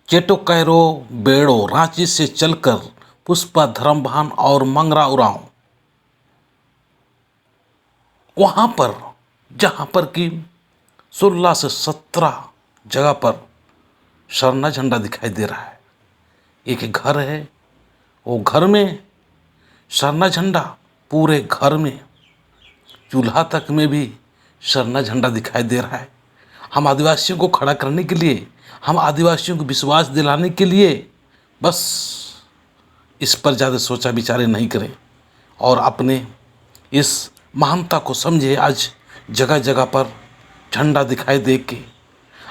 चेटो Cairo बेड़ो रांची से चलकर पुष्पा धर्मभान और मंगरा उरांव, वहाँ पर जहाँ पर कि 16 से 17 जगह पर सरना झंडा दिखाई दे रहा है। एक घर है, वो घर में सरना झंडा, पूरे घर में चूल्हा तक में भी सरना झंडा दिखाई दे रहा है। हम आदिवासियों को खड़ा करने के लिए, हम आदिवासियों को विश्वास दिलाने के लिए बस इस पर ज़्यादा सोचा विचारे नहीं करें और अपने इस महानता को समझे। आज जगह जगह पर झंडा दिखाई दे के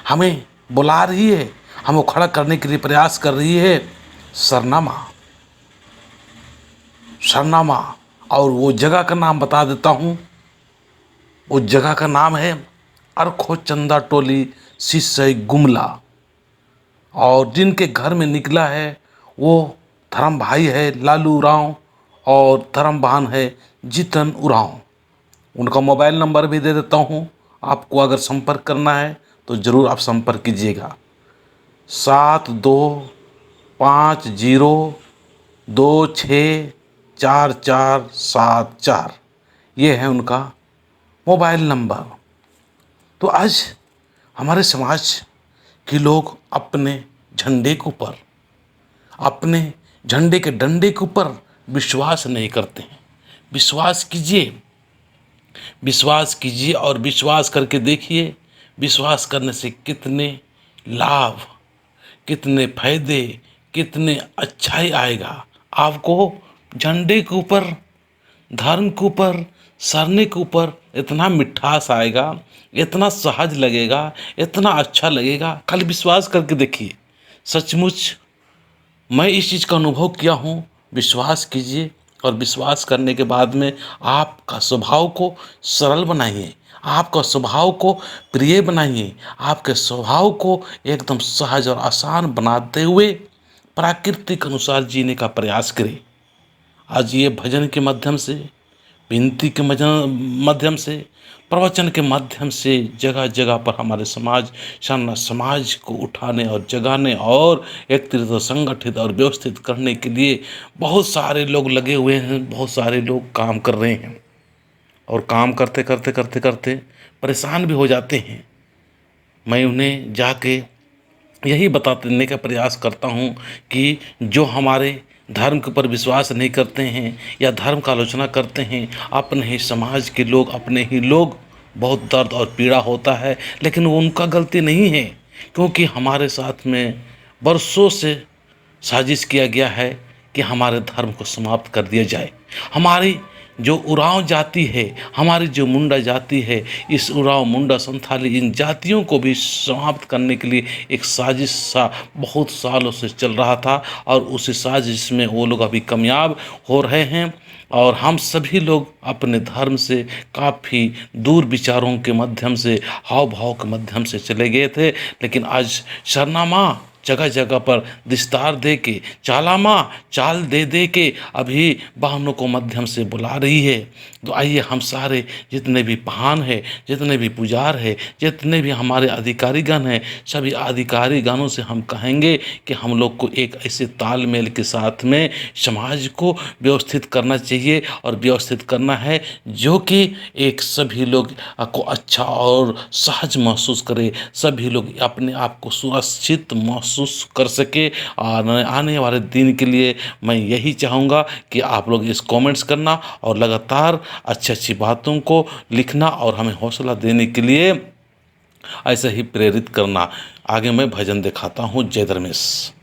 हमें बुला रही है, हमें खड़ा करने के लिए प्रयास कर रही है सरनामा। और वो जगह का नाम बता देता हूँ। उस जगह का नाम है अरखो चंदा टोली सिसई गुमला। और जिनके घर में निकला है वो धर्म भाई है लालू उरांव और धर्म बहन है जीतन उरांव। उनका मोबाइल नंबर भी दे देता हूँ, आपको अगर संपर्क करना है तो ज़रूर आप संपर्क कीजिएगा। 7250264474, ये है उनका मोबाइल नंबर। तो आज हमारे समाज के लोग अपने झंडे के ऊपर, अपने झंडे के डंडे के ऊपर विश्वास नहीं करते हैं। विश्वास कीजिए और विश्वास करके देखिए, विश्वास करने से कितने लाभ, कितने फायदे, कितने अच्छाई आएगा आपको। झंडे के ऊपर, धर्म के ऊपर, सरने के ऊपर इतना मिठास आएगा, इतना सहज लगेगा, इतना अच्छा लगेगा। कल विश्वास करके देखिए, सचमुच मैं इस चीज़ का अनुभव किया हूँ। विश्वास कीजिए और विश्वास करने के बाद में आपका स्वभाव को सरल बनाइए, आपका स्वभाव को प्रिय बनाइए, आपके स्वभाव को एकदम सहज और आसान बनाते हुए प्राकृतिक अनुसार जीने का प्रयास करें। आज ये भजन के माध्यम से, विनती के माध्यम से, प्रवचन के माध्यम से जगह जगह पर हमारे समाज को उठाने और जगाने और एक तरह से संगठित और व्यवस्थित करने के लिए बहुत सारे लोग लगे हुए हैं, बहुत सारे लोग काम कर रहे हैं और काम करते करते करते करते परेशान भी हो जाते हैं। मैं उन्हें जाके यही बता देने का प्रयास करता हूँ कि जो हमारे धर्म के ऊपर विश्वास नहीं करते हैं या धर्म का आलोचना करते हैं, अपने ही समाज के लोग, अपने ही लोग, बहुत दर्द और पीड़ा होता है। लेकिन वो उनका गलती नहीं है, क्योंकि हमारे साथ में बरसों से साजिश किया गया है कि हमारे धर्म को समाप्त कर दिया जाए। हमारी जो उरांव जाति है, हमारी जो मुंडा जाति है, इस उरांव, मुंडा, संथाली, इन जातियों को भी समाप्त करने के लिए एक साजिश सा बहुत सालों से चल रहा था और उसी साजिश में वो लोग अभी कामयाब हो रहे हैं। और हम सभी लोग अपने धर्म से काफ़ी दूर विचारों के माध्यम से, हाव भाव के माध्यम से चले गए थे। लेकिन आज सरनामा जगह जगह पर विस्तार दे के, चाल दे के अभी वाहनों को माध्यम से बुला रही है। तो आइए हम सारे जितने भी पहान हैं, जितने भी पुजार हैं, जितने भी हमारे अधिकारीगण हैं, सभी अधिकारीगणों से हम कहेंगे कि हम लोग को एक ऐसे तालमेल के साथ में समाज को व्यवस्थित करना चाहिए और व्यवस्थित करना है जो कि एक सभी लोग को अच्छा और सहज महसूस करे, सभी लोग अपने आप को सुरक्षित महसूस कर सके। और आने वाले दिन के लिए मैं यही चाहूँगा कि आप लोग इस कमेंट्स करना और लगातार अच्छी अच्छी बातों को लिखना और हमें हौसला देने के लिए ऐसे ही प्रेरित करना। आगे मैं भजन दिखाता हूँ। जय धर्मेश।